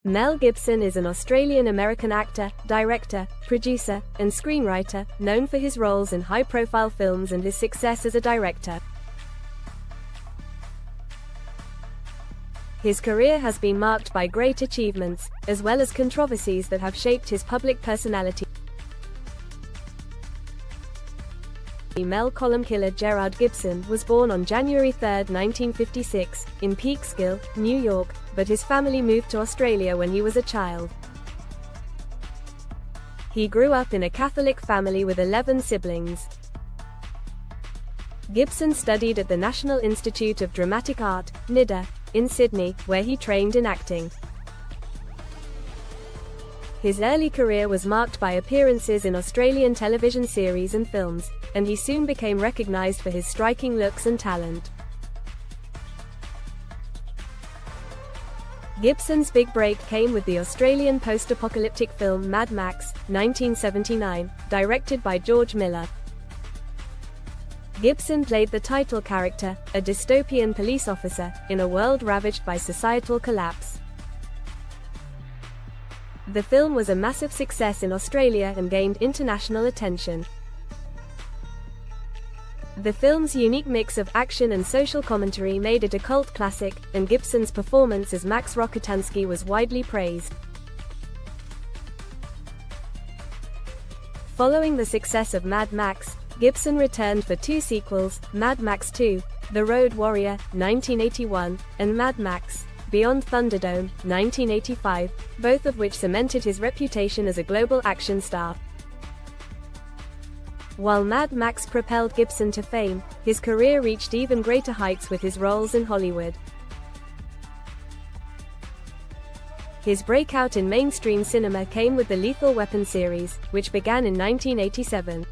Mel Gibson is an Australian-American actor, director, producer, and screenwriter, known for his roles in high-profile films and his success as a director. His career has been marked by great achievements, as well as controversies that have shaped his public personality. Mel Columcille Gerard Gibson was born on January 3, 1956, in Peekskill, New York, but his family moved to Australia when he was a child. He grew up in a Catholic family with 11 siblings. Gibson studied at the National Institute of Dramatic Art, NIDA, in Sydney, where he trained in acting. His early career was marked by appearances in Australian television series and films, and he soon became recognised for his striking looks and talent. Gibson's big break came with the Australian post-apocalyptic film Mad Max, 1979, directed by George Miller. Gibson played the title character, a dystopian police officer, in a world ravaged by societal collapse. The film was a massive success in Australia and gained international attention. The film's unique mix of action and social commentary made it a cult classic, and Gibson's performance as Max Rockatansky was widely praised. Following the success of Mad Max, Gibson returned for two sequels, Mad Max 2, The Road Warrior, 1981, and Mad Max Beyond Thunderdome, 1985, both of which cemented his reputation as a global action star. While Mad Max propelled Gibson to fame, his career reached even greater heights with his roles in Hollywood. His breakout in mainstream cinema came with the Lethal Weapon series, which began in 1987.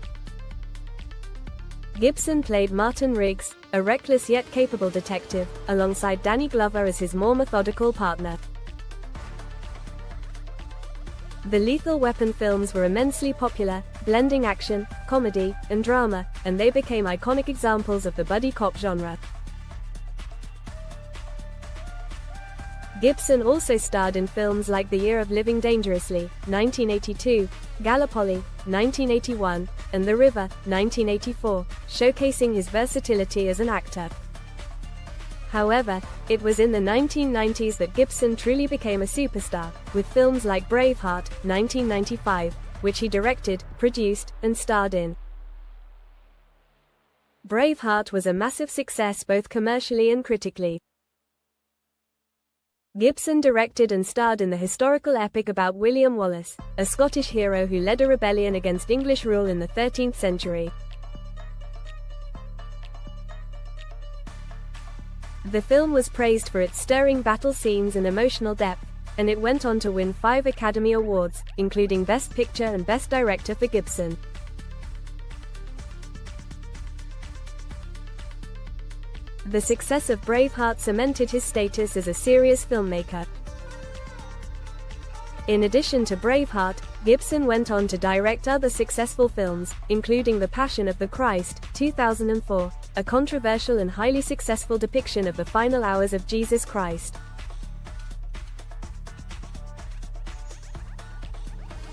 Gibson played Martin Riggs, a reckless yet capable detective, alongside Danny Glover as his more methodical partner. The Lethal Weapon films were immensely popular, blending action, comedy, and drama, and they became iconic examples of the buddy cop genre. Gibson also starred in films like The Year of Living Dangerously, 1982, Gallipoli, 1981, and The River, 1984, showcasing his versatility as an actor. However, it was in the 1990s that Gibson truly became a superstar, with films like Braveheart, 1995, which he directed, produced, and starred in. Braveheart was a massive success both commercially and critically. Gibson directed and starred in the historical epic about William Wallace, a Scottish hero who led a rebellion against English rule in the 13th century. The film was praised for its stirring battle scenes and emotional depth, and it went on to win 5 Academy Awards, including Best Picture and Best Director for Gibson. The success of Braveheart cemented his status as a serious filmmaker. In addition to Braveheart, Gibson went on to direct other successful films, including The Passion of the Christ, 2004, a controversial and highly successful depiction of the final hours of Jesus Christ.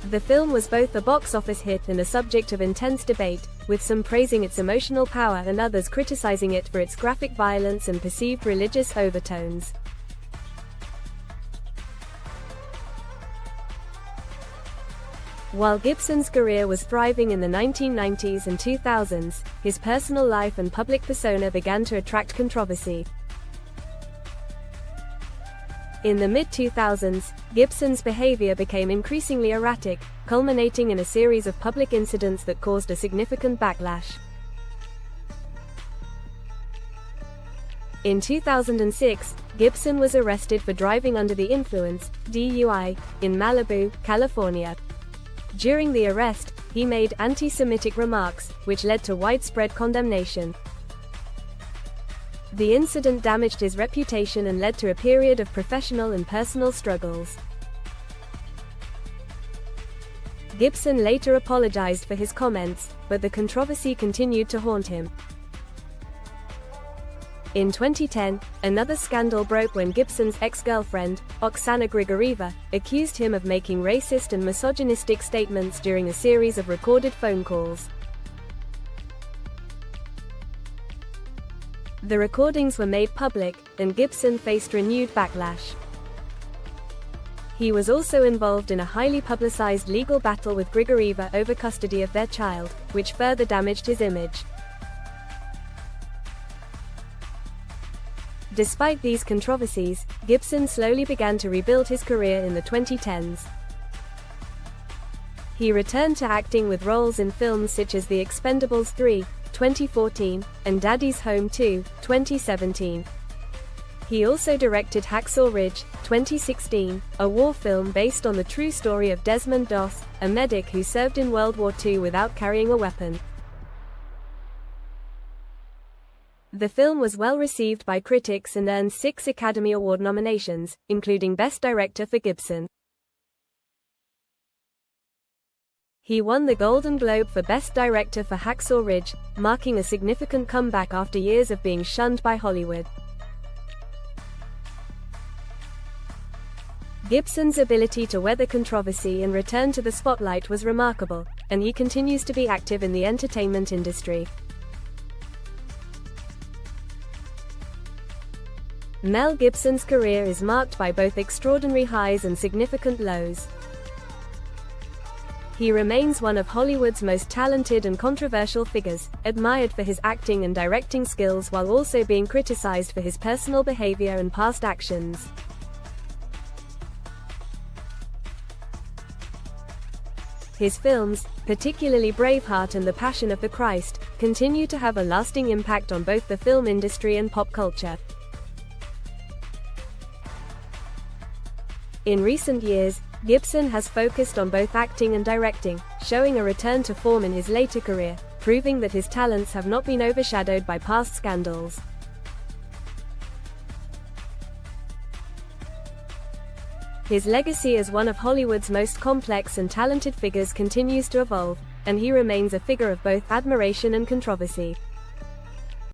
The film was both a box office hit and a subject of intense debate, with some praising its emotional power and others criticizing it for its graphic violence and perceived religious overtones. While Gibson's career was thriving in the 1990s and 2000s, his personal life and public persona began to attract controversy. In the mid-2000s, Gibson's behavior became increasingly erratic, culminating in a series of public incidents that caused a significant backlash. In 2006, Gibson was arrested for driving under the influence, DUI, in Malibu, California. During the arrest, he made anti-Semitic remarks, which led to widespread condemnation. The incident damaged his reputation and led to a period of professional and personal struggles. Gibson later apologized for his comments, but the controversy continued to haunt him. In 2010, another scandal broke when Gibson's ex-girlfriend, Oksana Grigorieva, accused him of making racist and misogynistic statements during a series of recorded phone calls. The recordings were made public, and Gibson faced renewed backlash. He was also involved in a highly publicized legal battle with Grigorieva over custody of their child, which further damaged his image. Despite these controversies, Gibson slowly began to rebuild his career in the 2010s. He returned to acting with roles in films such as The Expendables 3, 2014, and Daddy's Home 2, 2017. He also directed Hacksaw Ridge, 2016, a war film based on the true story of Desmond Doss, a medic who served in World War II without carrying a weapon. The film was well received by critics and earned 6 Academy Award nominations, including Best Director for Gibson. He won the Golden Globe for Best Director for Hacksaw Ridge, marking a significant comeback after years of being shunned by Hollywood. Gibson's ability to weather controversy and return to the spotlight was remarkable, and he continues to be active in the entertainment industry. Mel Gibson's career is marked by both extraordinary highs and significant lows. He remains one of Hollywood's most talented and controversial figures, admired for his acting and directing skills while also being criticized for his personal behavior and past actions. His films, particularly Braveheart and The Passion of the Christ, continue to have a lasting impact on both the film industry and pop culture. In recent years, Gibson has focused on both acting and directing, showing a return to form in his later career, proving that his talents have not been overshadowed by past scandals. His legacy as one of Hollywood's most complex and talented figures continues to evolve, and he remains a figure of both admiration and controversy.